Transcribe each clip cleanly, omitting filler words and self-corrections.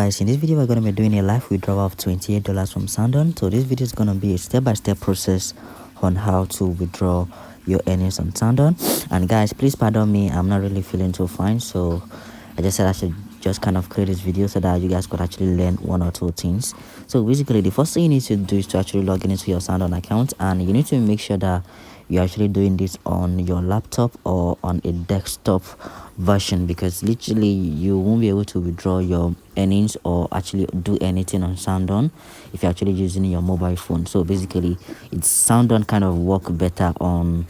Guys, in this video we're going to be doing a live withdrawal of $28 from Sandon. So this video is going to be a step-by-step process on how to withdraw your earnings on Sandon. And guys, please pardon me, I'm not really feeling too fine, so I just said I should just kind of create this video so that you guys could actually learn one or two things. So basically, the first thing you need to do is to actually log in into your Sandon account, and you need to make sure that you're actually doing this on your laptop or on a desktop version, because literally you won't be able to withdraw your earnings or actually do anything on Sandon if you're actually using your mobile phone. So basically, it's Sandon kind of work better on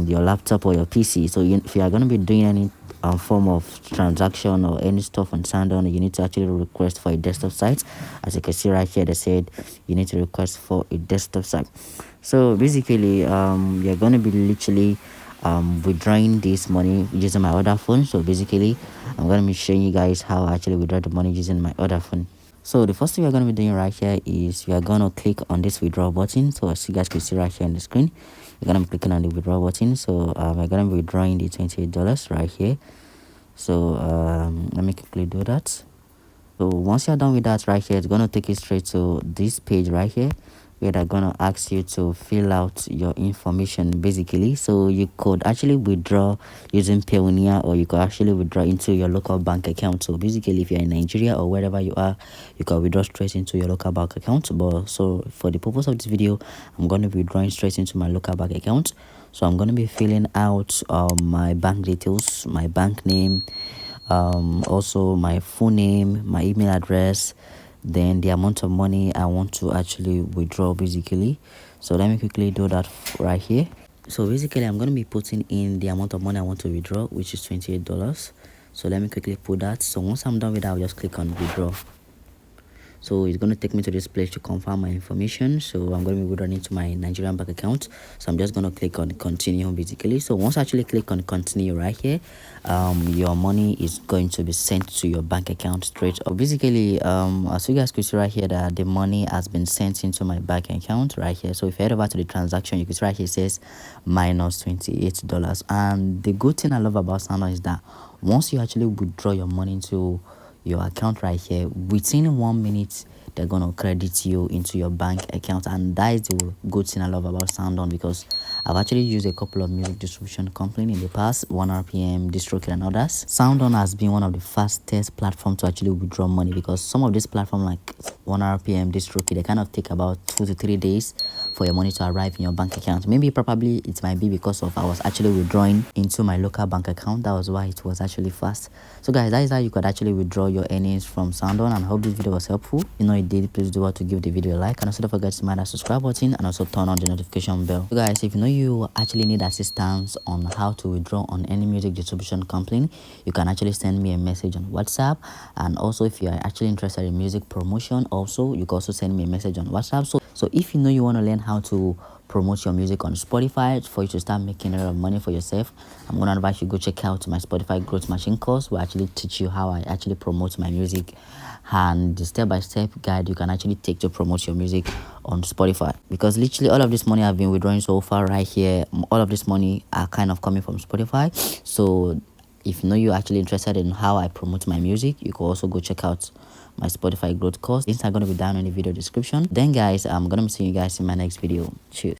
your laptop or your PC. So if you are going to be doing any form of transaction or any stuff on Sandon, you need to actually request for a desktop site. As you can see right here, they said you need to request for a desktop site. So basically, you're going to be literally withdrawing this money using my other phone. So basically, I'm going to be showing you guys how I actually withdraw the money using my other phone. So the first thing we're going to be doing right here is we are going to click on this withdraw button. So as you guys can see right here on the screen, you're going to be clicking on the withdraw button. So we're going to be withdrawing the $28 right here. So let me quickly do that. So once you're done with that right here, it's going to take you straight to this page right here, where they're going to ask you to fill out your information basically. So you could actually withdraw using Payoneer, or you could actually withdraw into your local bank account. So basically, if you're in Nigeria or wherever you are, you can withdraw straight into your local bank account. But so for the purpose of this video, I'm going to be withdrawing straight into my local bank account. So I'm going to be filling out my bank details, my bank name, also my full name, my email address, then the amount of money I want to actually withdraw basically. So let me quickly do that right here. So basically, I'm going to be putting in the amount of money I want to withdraw, which is $28. So let me quickly put that. So once I'm done with that, I'll just click on withdraw. So it's going to take me to this place to confirm my information. So I'm going to be withdrawing into my Nigerian bank account. So I'm just going to click on continue basically. So once I actually click on continue right here, your money is going to be sent to your bank account straight up. Basically, as you guys can see right here, that the money has been sent into my bank account right here. So if you head over to the transaction, you can see right here it says minus $28. And the good thing I love about Sandon is that once you actually withdraw your money into your account right here, within 1 minute they're gonna credit you into your bank account. And that is the good thing I love about Sandon, because I've actually used a couple of music distribution companies in the past, 1RPM, DistroKid and others. Sandon has been one of the fastest platforms to actually withdraw money, because some of these platforms like 1RPM, DistroKid, they kind of take about 2 to 3 days for your money to arrive in your bank account. Maybe probably it might be because of I was actually withdrawing into my local bank account. That was why it was actually fast. So guys, that is how you could actually withdraw your earnings from Sandon, and I hope this video was helpful. You know it did, please do what to give the video a like, and also don't forget to smash that subscribe button and also turn on the notification bell. So guys, if you know you actually need assistance on how to withdraw on any music distribution company, you can actually send me a message on WhatsApp. And also if you are actually interested in music promotion, also you can also send me a message on WhatsApp. So if you know you want to learn how to promote your music on Spotify for you to start making a lot of money for yourself, I'm going to advise you go check out my Spotify growth machine course, where I actually teach you how I actually promote my music and the step-by-step guide you can actually take to promote your music on Spotify. Because literally all of this money I've been withdrawing so far right here, all of this money are kind of coming from Spotify. So if you know you're actually interested in how I promote my music, you can also go check out my Spotify growth course. Links are going to be down in the video description. Then guys, I'm going to be seeing you guys in my next video. Cheers.